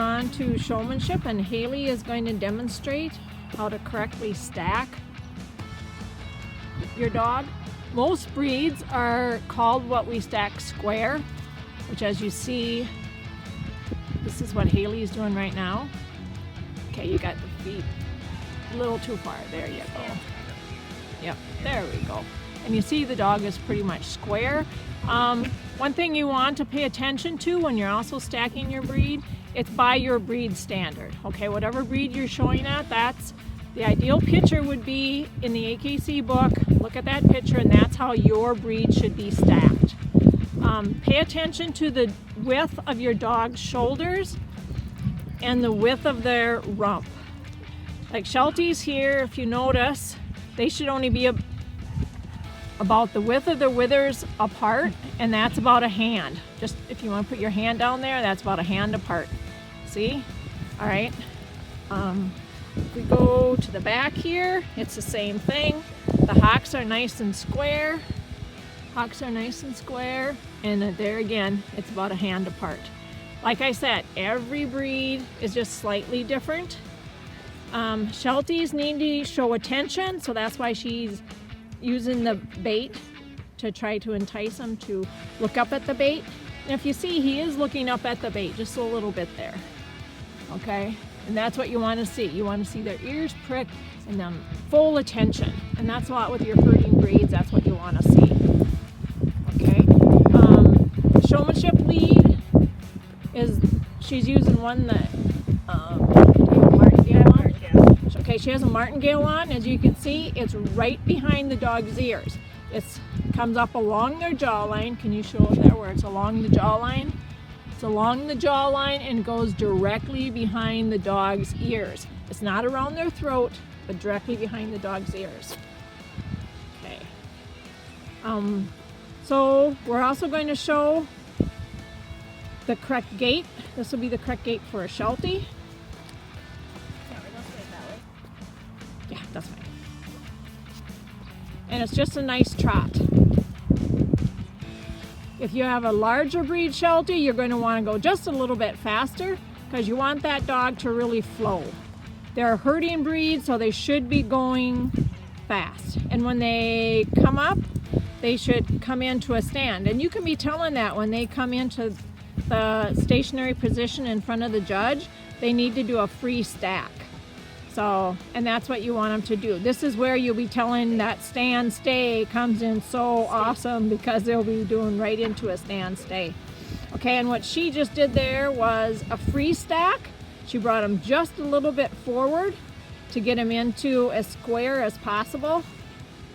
on to Showmanship, and Haley is going to demonstrate how to correctly stack your dog. Most breeds are called what we stack square, which, as you see, this is what Haley is doing right now. Okay, you got the feet a little too far. There you go. Yep, there we go. And you see the dog is pretty much square. One thing you want to pay attention to when you're also stacking your breed, it's by your breed standard. Okay, whatever breed you're showing at, that's the ideal picture would be in the AKC book. Look at that picture, and that's how your breed should be stacked. Pay attention to the width of your dog's shoulders and the width of their rump. Like Shelties here, if you notice, they should only be about the width of their withers apart, and that's about a hand. Just if you want to put your hand down there, that's about a hand apart. See? All right. If we go to the back here, it's the same thing. The hocks are nice and square. Hocks are nice and square, and there again, it's about a hand apart. Like I said, every breed is just slightly different. Shelties need to show attention, so that's why she's using the bait to try to entice them to look up at the bait. And if you see, he is looking up at the bait just a little bit there. Okay, and that's what you want to see. You want to see their ears prick and them full attention, and that's a lot with your herding breeds. That's what you want to see. Okay, Showmanship lead is she's using one that okay, she has a martingale on. As you can see, it's right behind the dog's ears. It comes up along their jawline. Can you show it there where it's along the jawline? It's along the jawline and goes directly behind the dog's ears. It's not around their throat, but directly behind the dog's ears. Okay. So we're also going to show the correct gait. This will be the correct gait for a Sheltie. Yeah, that's fine. And it's just a nice trot. If you have a larger breed Sheltie, you're going to want to go just a little bit faster because you want that dog to really flow. They're a herding breed, so they should be going fast. And when they come up, they should come into a stand. And you can be telling that when they come into the stationary position in front of the judge, they need to do a free stack. So, and that's what you want them to do. This is where you'll be telling that stand stay comes in so awesome because they'll be doing right into a stand stay. Okay, and what she just did there was a free stack. She brought him just a little bit forward to get him into as square as possible,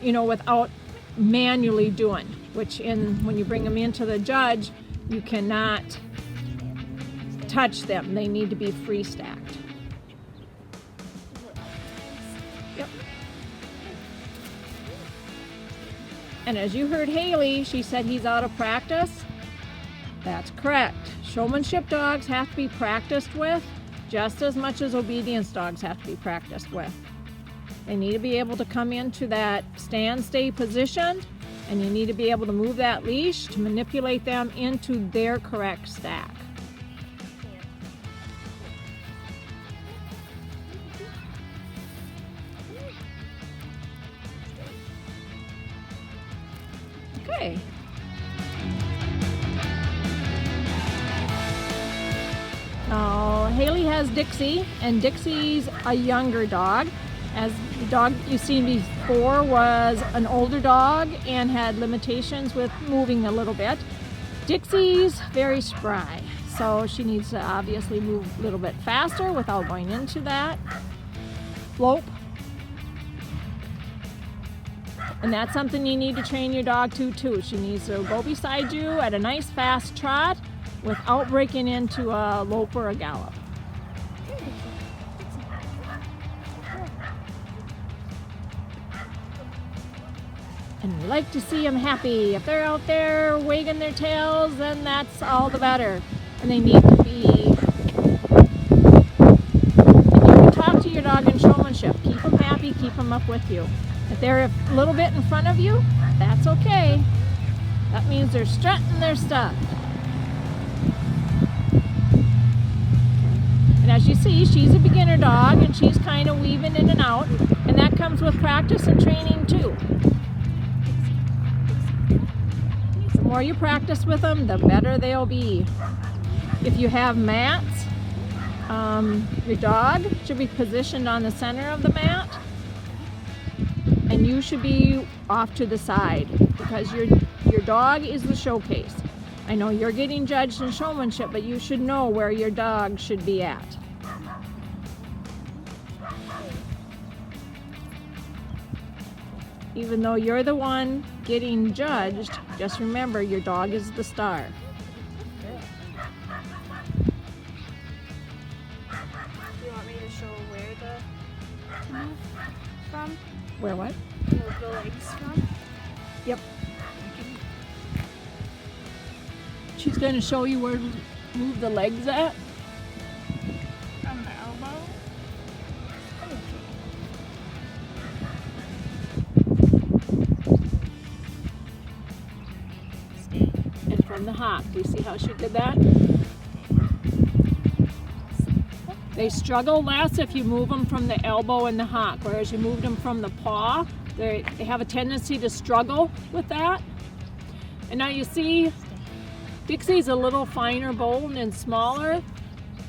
you know, without manually doing, which when you bring them into the judge, you cannot touch them. They need to be free stacked. Yep. And as you heard Haley, she said he's out of practice. That's correct. Showmanship dogs have to be practiced with just as much as obedience dogs have to be practiced with. They need to be able to come into that stand stay position, and you need to be able to move that leash to manipulate them into their correct stack. Okay. Now, Haley has Dixie, and Dixie's a younger dog. As the dog you've seen before was an older dog and had limitations with moving a little bit. Dixie's very spry, so she needs to obviously move a little bit faster without going into that slope. And that's something you need to train your dog to too. She needs to go beside you at a nice fast trot without breaking into a lope or a gallop. And we like to see them happy. If they're out there wagging their tails, then that's all the better. And they need to be... And you can talk to your dog in showmanship. Keep them happy, keep them up with you. If they're a little bit in front of you, that's okay. That means they're strutting their stuff. see, she's a beginner dog and she's kind of weaving in and out, and that comes with practice and training too. The more you practice with them, the better they'll be. If you have mats, your dog should be positioned on the center of the mat, and you should be off to the side because your dog is the showcase. I know you're getting judged in showmanship, but you should know where your dog should be at. Even though you're the one getting judged, just remember your dog is the star. Do you want me to show where the from? Where what? Move the legs from? Yep. She's going to show you where to move the legs at. From the elbow? And from the hock. Do you see how she did that? They struggle less if you move them from the elbow and the hock, whereas you move them from the paw, they have a tendency to struggle with that. And now you see Dixie's a little finer boned and smaller,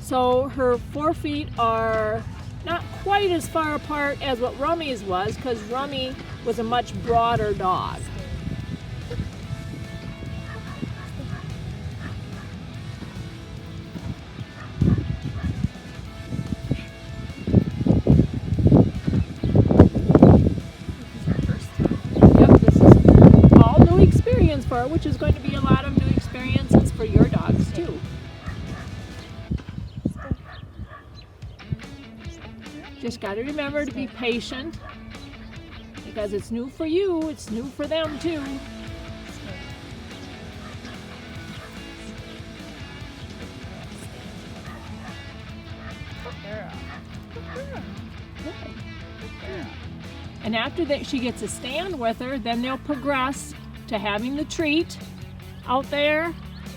so her forefeet are not quite as far apart as what Rummy's was, because Rummy was a much broader dog. Yep, this is all new experience for her, which is going to be a lot of new experiences for your dogs too. Just got to remember to be patient because it's new for you, it's new for them too. And after that, she gets a stand with her, then they'll progress to having the treat out there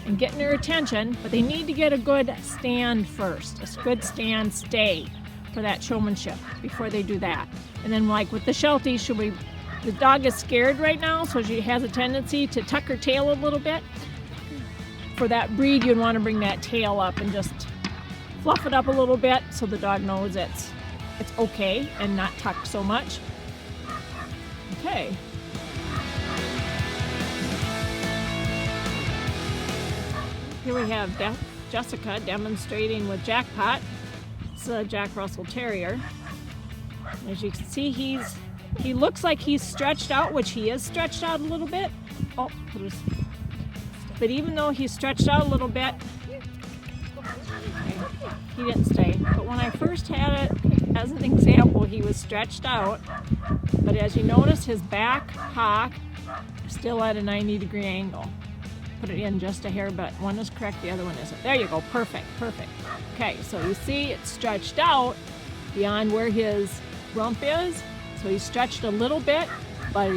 and getting her attention, but they need to get a good stand first, a good stand stay for that showmanship before they do that. And then like with the Sheltie, the dog is scared right now, so she has a tendency to tuck her tail a little bit. For that breed, you'd want to bring that tail up and just fluff it up a little bit so the dog knows it's okay and not tucked so much. Okay. Here we have Jessica demonstrating with Jackpot. It's a Jack Russell Terrier. As you can see, he looks like he's stretched out, which he is stretched out a little bit. Oh, but even though he's stretched out a little bit, he didn't stay. But when I first had it, as an example, he was stretched out. But as you notice, his back hock is still at a 90-degree angle. Put it in just a hair, but one is correct, the other one isn't. There you go, perfect, perfect. Okay, so you see it's stretched out beyond where his rump is. So he's stretched a little bit, but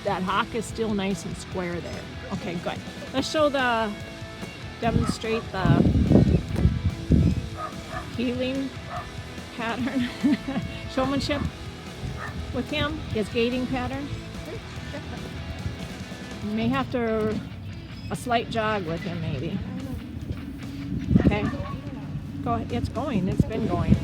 that hock is still nice and square there. Okay, good. Let's demonstrate the heeling pattern, showmanship with him, his gaiting pattern. You may have to a slight jog with him maybe. Okay, go ahead. It's going, it's been going.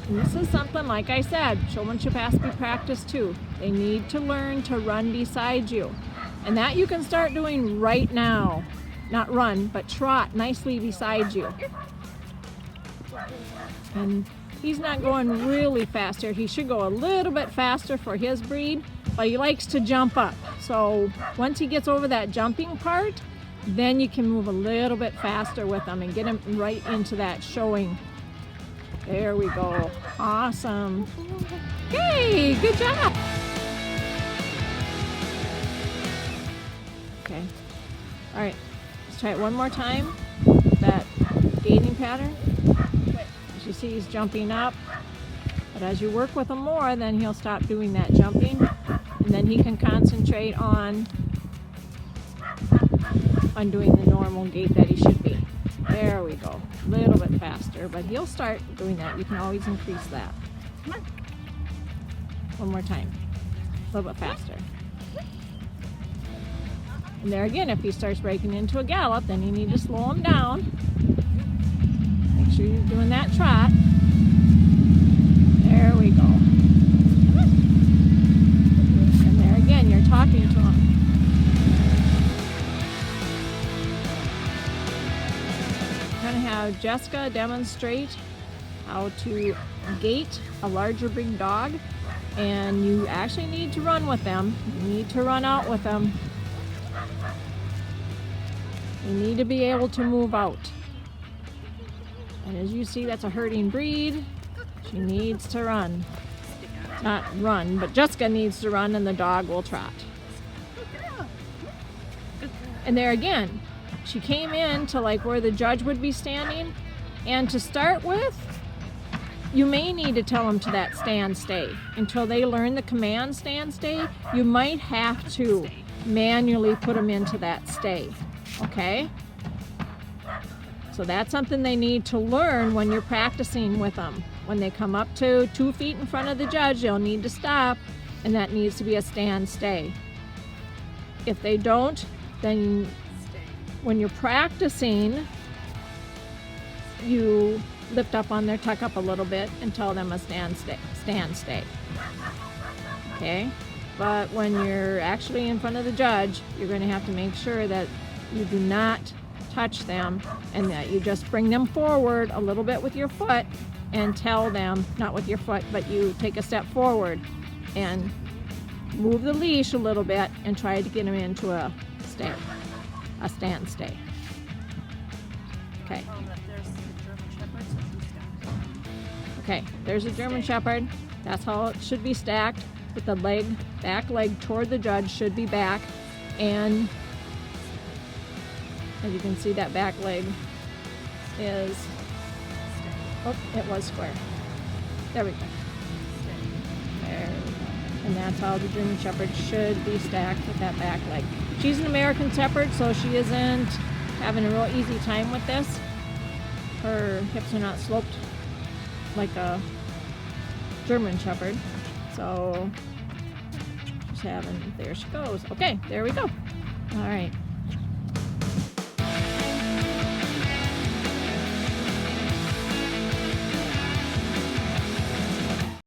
And this is something, like I said, showmanship has to be practiced too. They need to learn to run beside you. And that you can start doing right now. Not run, but trot nicely beside you. And he's not going really fast here. He should go a little bit faster for his breed, but he likes to jump up. So once he gets over that jumping part, then you can move a little bit faster with him and get him right into that showing. There we go. Awesome. Yay, good job. Okay. All right, let's try it one more time. That gaiting pattern. As you see, he's jumping up. But as you work with him more, then he'll stop doing that jumping. And then he can concentrate on undoing the normal gait that he should be. There we go. A little bit faster, but he'll start doing that. You can always increase that. Come on. One more time. A little bit faster. And there again, if he starts breaking into a gallop, then you need to slow him down. Make sure you're doing that trot. There we go. And there again, you're talking to him. I'm going to have Jessica demonstrate how to gait a larger big dog. And you actually need to run with them. You need to run out with them. You need to be able to move out. And as you see, that's a herding breed. She needs to run. Not run, but Jessica needs to run and the dog will trot. And there again, she came in to like where the judge would be standing. And to start with, you may need to tell them to that stand stay. Until they learn the command stand stay, you might have to manually put them into that stay. Okay? So that's something they need to learn when you're practicing with them. When they come up to 2 feet in front of the judge, they'll need to stop, and that needs to be a stand stay. If they don't, then when you're practicing, you lift up on their tuck up a little bit and tell them a stand stay. Okay? But when you're actually in front of the judge, you're going to have to make sure that you do not touch them and that you just bring them forward a little bit with your foot and tell them, not with your foot, but you take a step forward and move the leash a little bit and try to get them into a stand stay. Okay. Okay, there's a German Shepherd. That's how it should be stacked, with the back leg toward the judge should be back, and as you can see, that back leg is, oh, it was square. There we go. There we go. And that's how the German Shepherd should be stacked, with that back leg. She's an American Shepherd, so she isn't having a real easy time with this. Her hips are not sloped like a German Shepherd. So she's having, there she goes. Okay, there we go. All right.